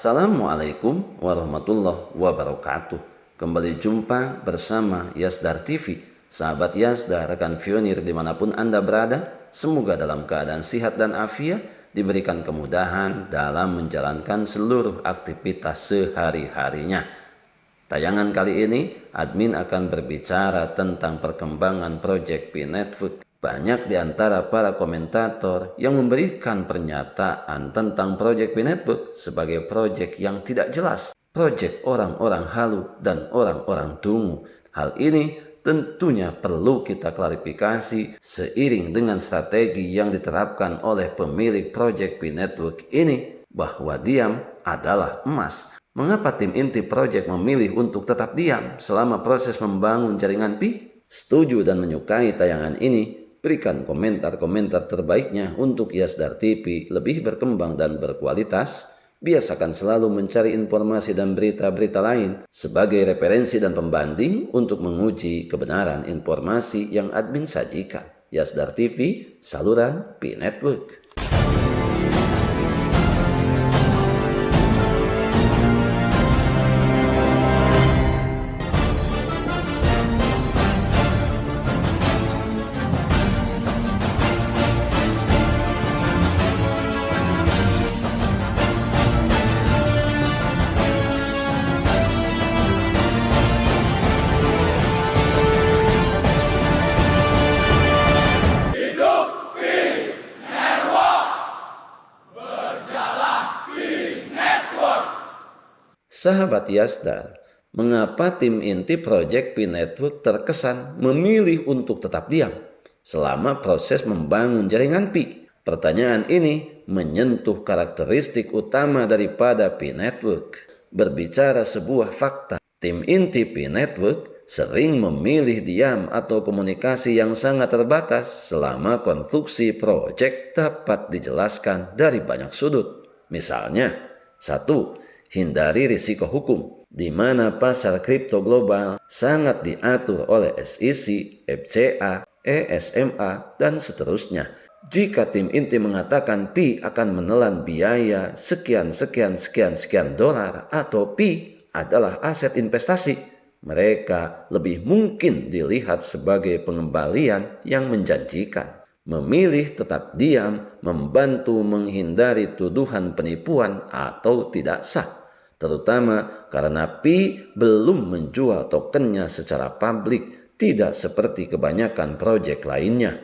Assalamualaikum warahmatullahi wabarakatuh. Kembali jumpa bersama Yasdar TV. Sahabat Yasdar, rekan pionir dimanapun Anda berada, semoga dalam keadaan sehat dan afiat, diberikan kemudahan dalam menjalankan seluruh aktivitas sehari-harinya. Tayangan kali ini, admin akan berbicara tentang perkembangan proyek P-Network. Banyak di antara para komentator yang memberikan pernyataan tentang proyek P-Network sebagai proyek yang tidak jelas, proyek orang-orang halu dan orang-orang dungu. Hal ini tentunya perlu kita klarifikasi seiring dengan strategi yang diterapkan oleh pemilik proyek P-Network ini, bahwa diam adalah emas. Mengapa tim inti proyek memilih untuk tetap diam selama proses membangun jaringan Pi? Setuju dan menyukai tayangan ini? Berikan komentar-komentar terbaiknya untuk Yasdar TV lebih berkembang dan berkualitas. Biasakan selalu mencari informasi dan berita-berita lain sebagai referensi dan pembanding untuk menguji kebenaran informasi yang admin sajikan. Yasdar TV, saluran P-Network. Sahabat Yasdar, mengapa tim inti proyek P-Network terkesan memilih untuk tetap diam selama proses membangun jaringan Pi? Pertanyaan ini menyentuh karakteristik utama daripada P-Network. Berbicara sebuah fakta, tim inti P-Network sering memilih diam atau komunikasi yang sangat terbatas selama konstruksi proyek dapat dijelaskan dari banyak sudut. Misalnya, 1. Hindari risiko hukum, di mana pasar kripto global sangat diatur oleh SEC, FCA, ESMA, dan seterusnya. Jika tim inti mengatakan Pi akan menelan biaya sekian dolar atau Pi adalah aset investasi, mereka lebih mungkin dilihat sebagai pengembalian yang menjanjikan. Memilih tetap diam membantu menghindari tuduhan penipuan atau tidak sah, terutama karena Pi belum menjual tokennya secara publik, tidak seperti kebanyakan proyek lainnya.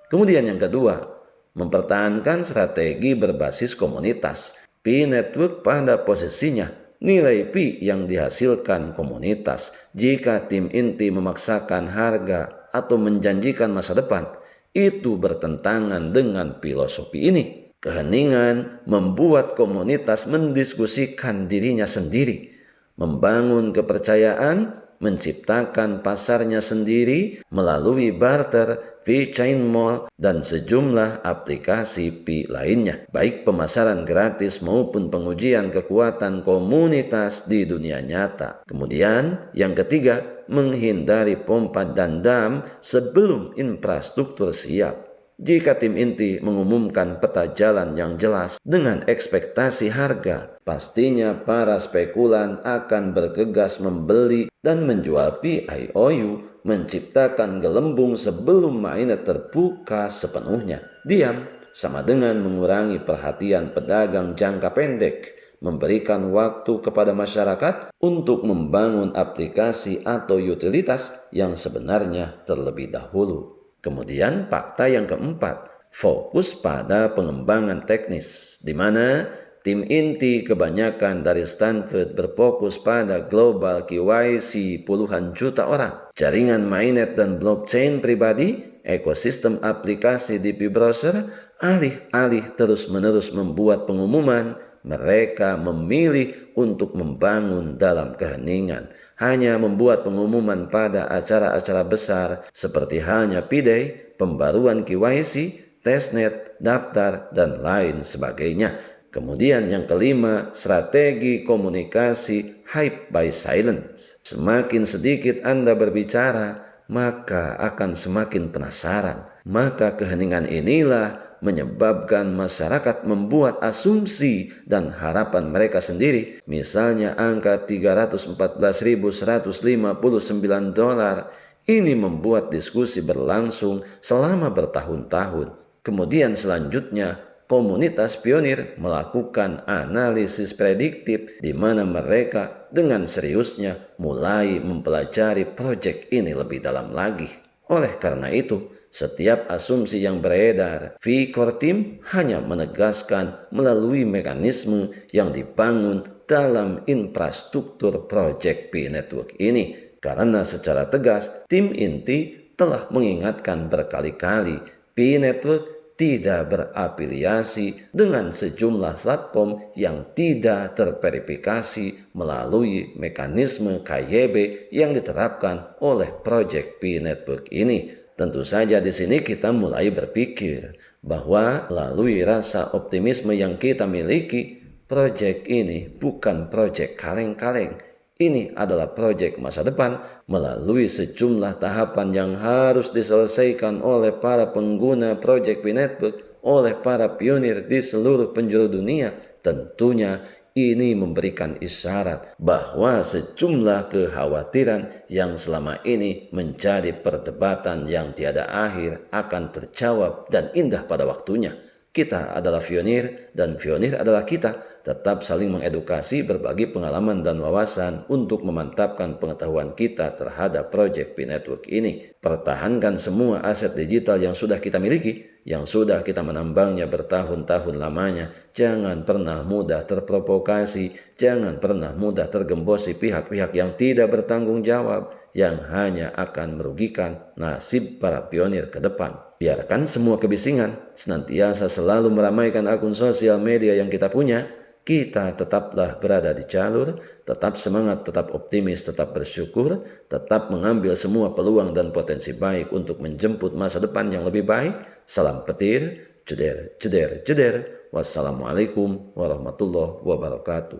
Kemudian yang kedua, mempertahankan strategi berbasis komunitas. P-Network pada posisinya nilai Pi yang dihasilkan komunitas. Jika tim inti memaksakan harga atau menjanjikan masa depan, itu bertentangan dengan filosofi ini. Keheningan membuat komunitas mendiskusikan dirinya sendiri, membangun kepercayaan, menciptakan pasarnya sendiri melalui barter, VeChain Mall, dan sejumlah aplikasi Pi lainnya, baik pemasaran gratis maupun pengujian kekuatan komunitas di dunia nyata. Kemudian yang ketiga, menghindari pompa dan dam sebelum infrastruktur siap. Jika tim inti mengumumkan peta jalan yang jelas dengan ekspektasi harga, pastinya para spekulan akan bergegas membeli dan menjual PIOU, menciptakan gelembung sebelum mainnet terbuka sepenuhnya. Diam sama dengan mengurangi perhatian pedagang jangka pendek, memberikan waktu kepada masyarakat untuk membangun aplikasi atau utilitas yang sebenarnya terlebih dahulu. Kemudian fakta yang keempat, fokus pada pengembangan teknis, di mana tim inti kebanyakan dari Stanford berfokus pada global KYC puluhan juta orang, jaringan mainnet dan blockchain pribadi, ekosistem aplikasi di Pi browser. Alih-alih terus-menerus membuat pengumuman, mereka memilih untuk membangun dalam keheningan, hanya membuat pengumuman pada acara-acara besar seperti halnya P-Day, pembaruan KYC, testnet, daftar, dan lain sebagainya. Kemudian yang kelima, strategi komunikasi hype by silence. Semakin sedikit Anda berbicara, maka akan semakin penasaran. Maka keheningan inilah menyebabkan masyarakat membuat asumsi dan harapan mereka sendiri. Misalnya angka $314.159. Ini membuat diskusi berlangsung selama bertahun-tahun. Kemudian selanjutnya, komunitas pionir melakukan analisis prediktif di mana mereka dengan seriusnya mulai mempelajari proyek ini lebih dalam lagi. Oleh karena itu, setiap asumsi yang beredar, V-Core Team hanya menegaskan melalui mekanisme yang dibangun dalam infrastruktur proyek P-Network ini. Karena secara tegas, tim inti telah mengingatkan berkali-kali, P-Network tidak berafiliasi dengan sejumlah platform yang tidak terverifikasi melalui mekanisme KYB yang diterapkan oleh proyek P-Network ini. Tentu saja di sini kita mulai berpikir bahwa melalui rasa optimisme yang kita miliki, proyek ini bukan proyek kaleng-kaleng. Ini adalah proyek masa depan melalui sejumlah tahapan yang harus diselesaikan oleh para pengguna proyek P-Network, oleh para pionir di seluruh penjuru dunia. Tentunya ini memberikan isyarat bahwa sejumlah kekhawatiran yang selama ini menjadi perdebatan yang tiada akhir akan terjawab dan indah pada waktunya. Kita adalah pionir dan pionir adalah kita. Tetap saling mengedukasi, berbagi pengalaman dan wawasan untuk memantapkan pengetahuan kita terhadap proyek P-Network ini. Pertahankan semua aset digital yang sudah kita miliki, yang sudah kita menambangnya bertahun-tahun lamanya. Jangan pernah mudah terprovokasi, jangan pernah mudah tergembosi pihak-pihak yang tidak bertanggung jawab, yang hanya akan merugikan nasib para pionir ke depan. Biarkan semua kebisingan senantiasa selalu meramaikan akun sosial media yang kita punya. Kita tetaplah berada di jalur, tetap semangat, tetap optimis, tetap bersyukur, tetap mengambil semua peluang dan potensi baik untuk menjemput masa depan yang lebih baik. Salam petir, jeder, jeder, jeder. Wassalamualaikum warahmatullahi wabarakatuh.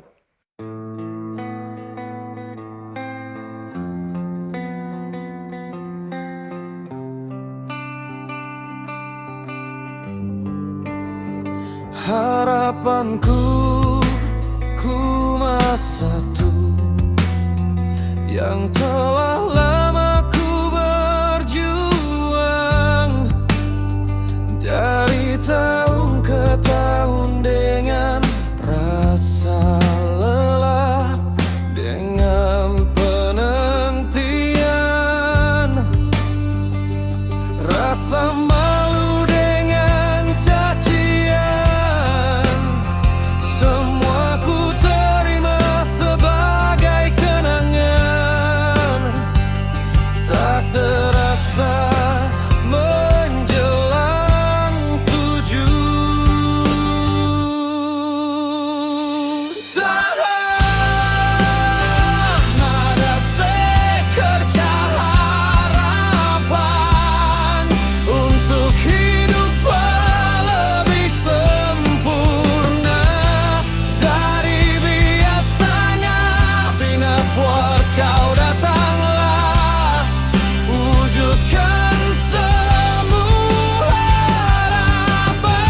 Harapanku cuma satu, yang telah lama ku berjuang dari tahun ke tahun dengan rasa lelah, dengan penantian, rasa malu dengan cacian. Semua ku terima sebagai kenangan, tak terasa menjelang tujuh. Tahan, ada sekerja harapan untuk hidup lebih sempurna dari biasanya. P-Network, kau datanglah, wujudkan semua harapan.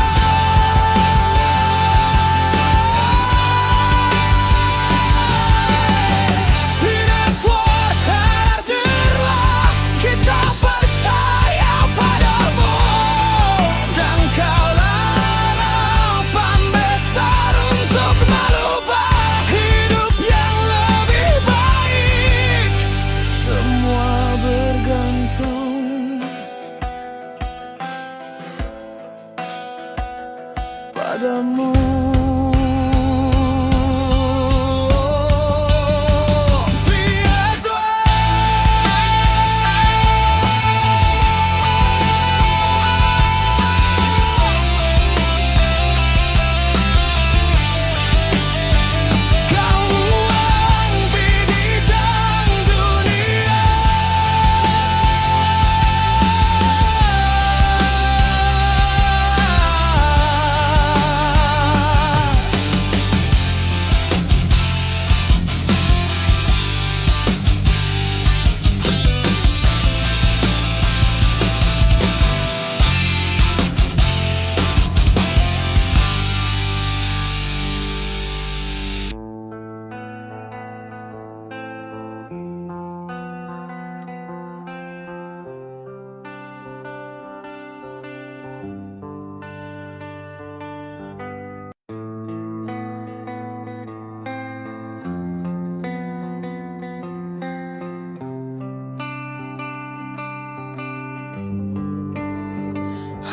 P-Network, hadirlah, kita percaya padamu, dan kaulah harapan besar untuk merubah hidup yang lebih baik. Semua bergantung padamu. Kau uang bidang dunia,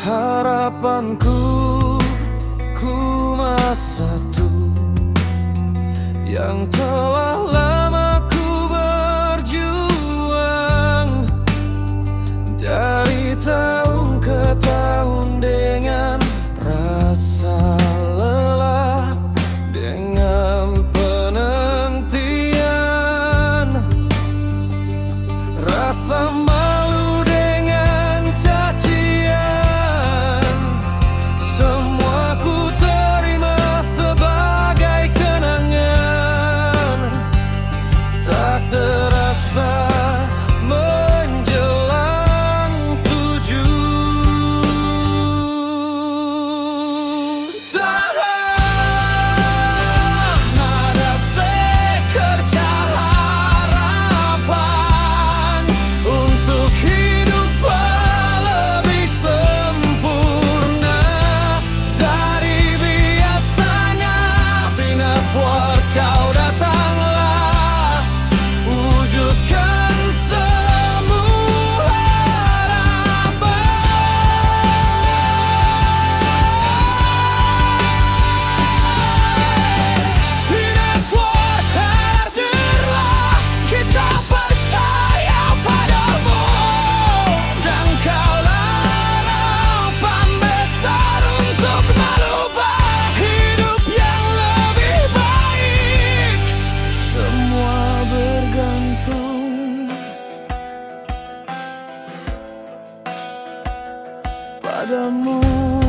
harapanku, ku satu yang telah lama ku berjuang dari tahun ke tahun dengan rasa lelah, dengan penantian, rasa malu dengan cacian, semua ku terima sebagai kenangan. Tak terasa menjelang tujuh, tak ada sekerja harapan untuk hidup lebih sempurna dari biasanya. Pinatuar kau datanglah, wujudkan semua harapan. Pinatuar hadirlah, kita percaya padamu, dan kaulah harapan besar untuk merubah hidup yang lebih baik. Semua bergantung padamu.